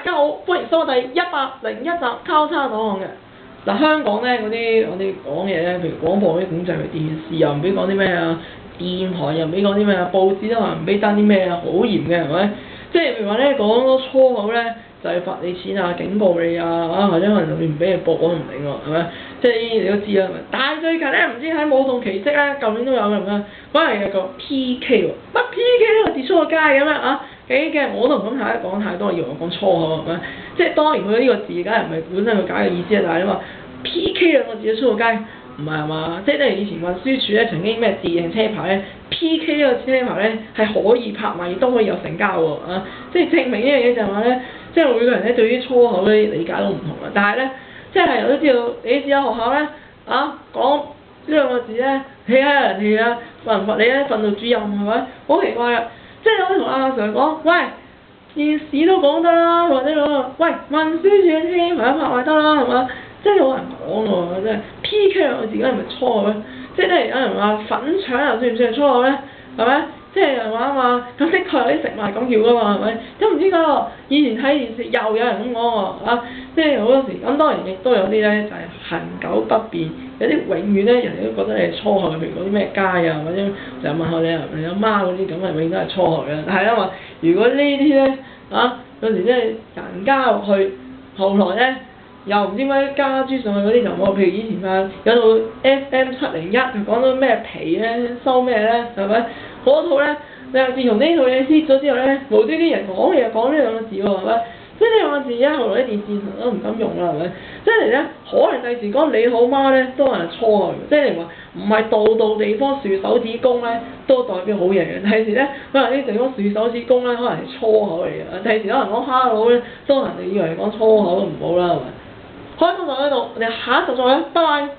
家好，歡迎收睇第101集交叉檔案嘅。嗱，香港咧嗰啲我哋講嘢咧，譬如廣播嗰啲管制，電視又唔俾講啲咩啊，電台又唔俾講啲咩啊，報紙都話唔俾登啲咩啊，好嚴嘅係咪？即係譬如話咧講多粗口咧，就係罰你錢啊，警告你啊，或者可能甚至唔俾你播我都唔定喎，係咪？即係呢啲你都知啦，係咪？但係最近咧，唔知喺舞動奇蹟咧，舊年都有嘅係咪？嗰日有個 PK 喎，乜 PK 呢個字出個街咁樣啊？幾嘅我都唔敢講太多，以為我講粗口係咪？即係當然佢呢個字梗係唔係本身佢假嘅意思啊，但係你話 PK 兩個字出個街，唔係嘛？即係等於以前運輸署咧曾經咩自認車牌咧 PK 呢個車牌咧係可以拍賣，亦都可以有成交喎啊！即係證明呢樣嘢就係話咧，即係每個人咧對於粗口咧理解都唔同啊。但係咧，即係我都知道，你知有學校咧啊講呢兩個字咧，氣下人氣啊，罰唔罰你咧？訓導主任係咪？好奇怪啊！即係我可以同阿 Sir 講，喂，電視都講得啦，或者講，喂，運輸署嘅車牌拍賣得啦，係嘛？即係有人講喎，真係 PK 兩個字，梗係咪粗口咧？即係有人話粉腸又算唔算係粗口咧？係咪？即係有人話啊嘛，咁的確有啲食物係咁叫㗎嘛，係咪？都唔知㗎，以前睇電視又有人咁講喎，啊，即係好多時咁當然亦都有啲咧就係恆久不變，有啲永遠咧人哋都覺得你係粗口嘅，譬如講啲咩街啊，或者就問下你阿媽嗰啲咁係永遠都係粗口嘅。但係因為如果呢啲咧啊有時真係人加入去，後來咧又唔知點解加諸上去嗰啲就冇，譬如以前啊有套 FM701就講到咩皮咧收咩咧係咪？嗰套咧，你話自從呢套嘢 hit 咗之後咧，無端端人講嘢講呢兩個字喎，係咪？即係呢兩個字而家後來啲電視台都唔敢用啦，係咪？即係咧，可能第時講你好媽咧都係粗口，即係你話唔係度度地方豎手指公咧都代表好嘢嘅。第時咧，可能啲地方豎手指公咧可能係粗口嚟嘅。第時可能講hello咧，都人哋以為講粗口都唔好啦，係咪？開到就喺度，我哋下一集再見，拜拜。